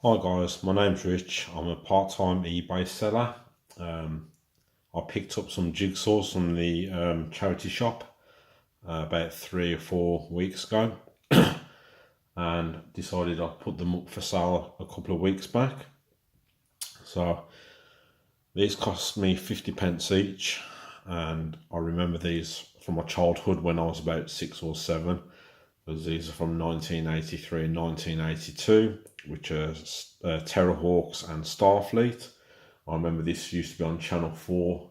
Hi guys, my name's Rich. I'm a part-time eBay seller. I picked up some jigsaws from the charity shop about 3 or 4 weeks ago and decided I'd put them up for sale a couple of weeks back. So these cost me 50 pence each, and I remember these from my childhood when I was about 6 or 7. Because these are from 1983 and 1982, which are Terrahawks and Starfleet. I remember this used to be on Channel 4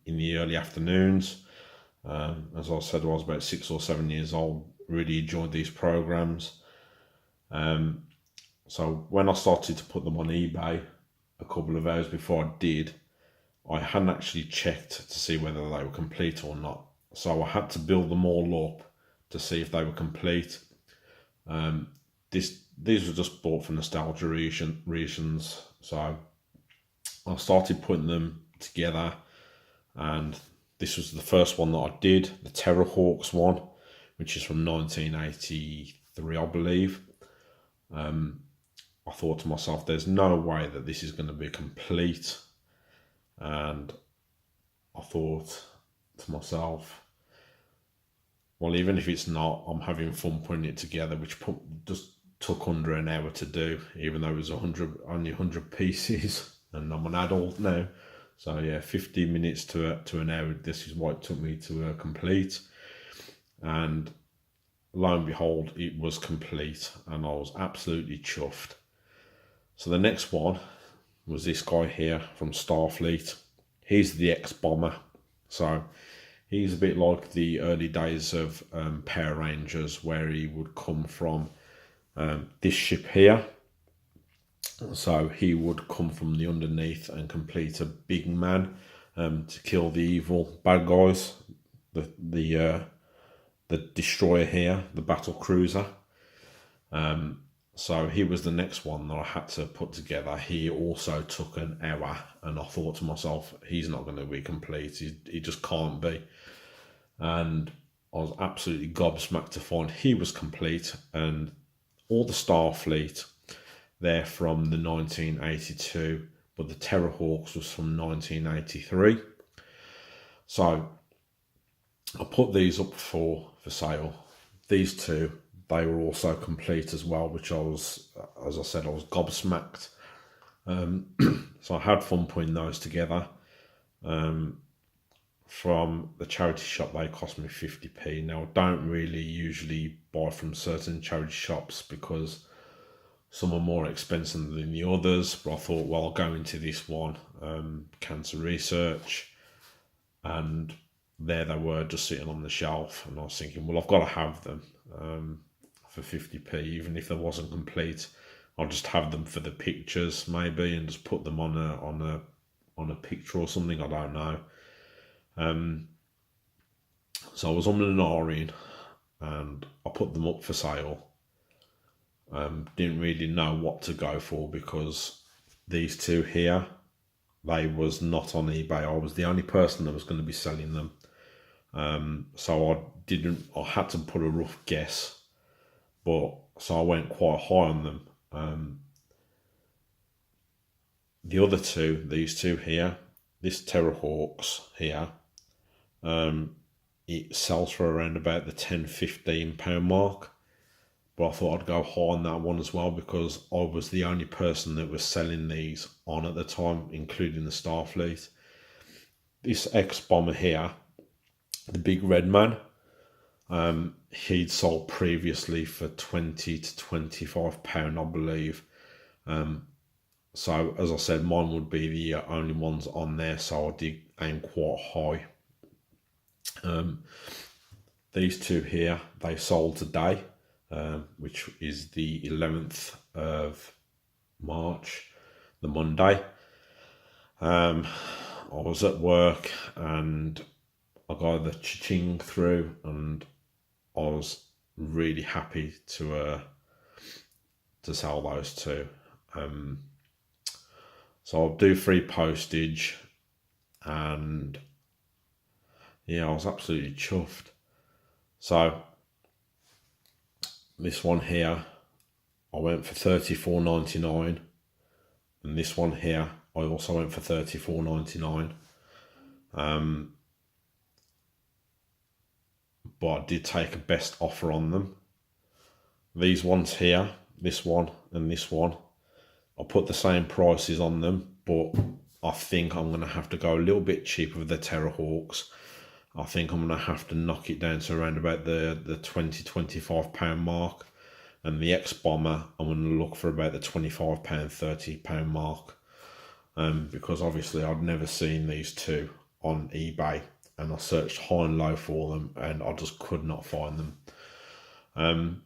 in the early afternoons. As I said, I was about 6 or 7 years old, really enjoyed these programs. So when I started to put them on eBay a couple of hours before I did, I hadn't actually checked to see whether they were complete or not. So I had to build them all up to see if they were complete. These were just bought for nostalgia reasons. So I started putting them together, and this was the first one that I did, the Terrahawks one, which is from 1983, I believe. I thought to myself, there's no way that this is going to be complete. And I thought to myself, well, even if it's not, I'm having fun putting it together, which just took under an hour to do, even though it was only 100 pieces, and I'm an adult now. So yeah, 15 minutes to an hour. This is what it took me to complete, and lo and behold, it was complete, and I was absolutely chuffed. So the next one was this guy here from Starfleet. He's the ex-bomber, so he's a bit like the early days of Power Rangers, where he would come from this ship here. So he would come from the underneath and complete a big man to kill the evil bad guys. The destroyer here, the battle cruiser. So he was the next one that I had to put together. He also took an hour, and I thought to myself, he's not going to be complete. He just can't be. And I was absolutely gobsmacked to find he was complete, and all the Starfleet, they're from the 1982, but the Terrahawks was from 1983. So I put these up for sale. These two, they were also complete as well, which I was, as I said, I was gobsmacked. So I had fun putting those together. From the charity shop, they cost me 50p. Now, I don't really usually buy from certain charity shops because some are more expensive than the others, but I thought, well, I'll go into this one, cancer research, and there they were just sitting on the shelf, and I was thinking, well, I've got to have them for 50p, even if they wasn't complete. I'll just have them for the pictures maybe, and just put them on a picture or something. I don't know. So I was on an ahhing, and I put them up for sale. Didn't really know what to go for because these two here, they was not on eBay. I was the only person that was going to be selling them. So I had to put a rough guess, so I went quite high on them. The other two, these two here, this Terrahawks here, it sells for around about the £10-15 mark. But I thought I'd go high on that one as well because I was the only person that was selling these on at the time, including the Starfleet. This ex-bomber here, the big red man, he'd sold previously for £20 to £25, I believe. So as I said, mine would be the only ones on there, so I did aim quite high. These two here, they sold today, which is the 11th of March, the Monday. I was at work and I got the cha-ching through, and I was really happy to sell those two. So I'll do free postage, and yeah, I was absolutely chuffed. So this one here, I went for $34.99, and this one here I also went for $34.99. But I did take a best offer on them. These ones here, this one and this one, I put the same prices on them, but I think I'm going to have to go a little bit cheaper with the Terrahawks. I think I'm going to have to knock it down to around about the £20-25 mark. And the X-Bomber, I'm going to look for about the £25, £30 mark. Because obviously I'd never seen these two on eBay, and I searched high and low for them and I just could not find them.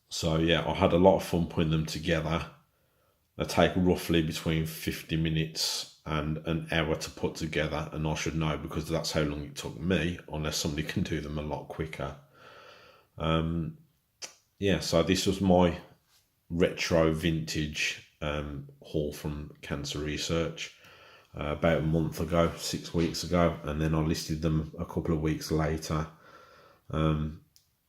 So yeah, I had a lot of fun putting them together. They take roughly between 50 minutes and an hour to put together, and I should know because that's how long it took me, unless somebody can do them a lot quicker. Yeah, so this was my retro vintage haul from Cancer Research about a month ago, 6 weeks ago, and then I listed them a couple of weeks later.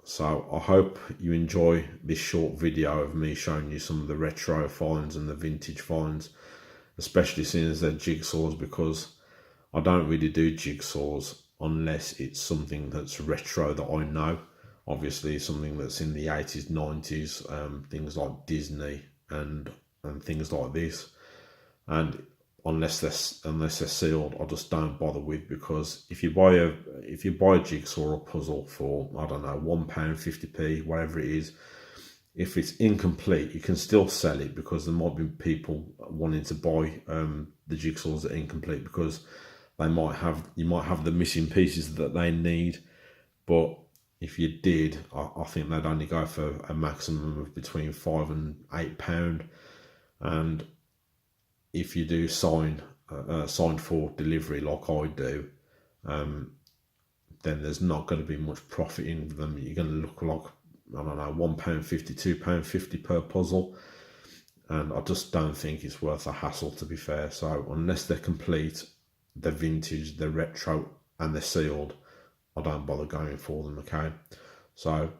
So I hope you enjoy this short video of me showing you some of the retro finds and the vintage finds, especially seeing as they're jigsaws, because I don't really do jigsaws unless it's something that's retro that I know. Obviously something that's in the 80s, 90s, things like Disney and things like this. And unless they're sealed, I just don't bother with, because if you buy a jigsaw or a puzzle for, I don't know, £1, 50p, whatever it is, if it's incomplete, you can still sell it, because there might be people wanting to buy the jigsaws that are incomplete, because you might have the missing pieces that they need. But if you did, I think they'd only go for a maximum of between £5 and £8. And if you do signed for delivery like I do, then there's not going to be much profit in them. You're going to look like, I don't know, £1.50, £2.50 per puzzle. And I just don't think it's worth a hassle, to be fair. So unless they're complete, they're vintage, they're retro, and they're sealed, I don't bother going for them, okay? So,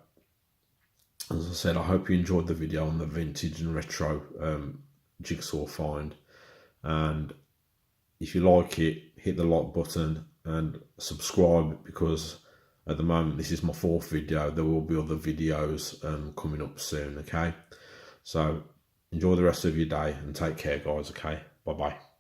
as I said, I hope you enjoyed the video on the vintage and retro jigsaw find. And if you like it, hit the like button and subscribe, because at the moment this is my 4th video. There will be other videos coming up soon, okay? So enjoy the rest of your day and take care, guys, okay? Bye bye.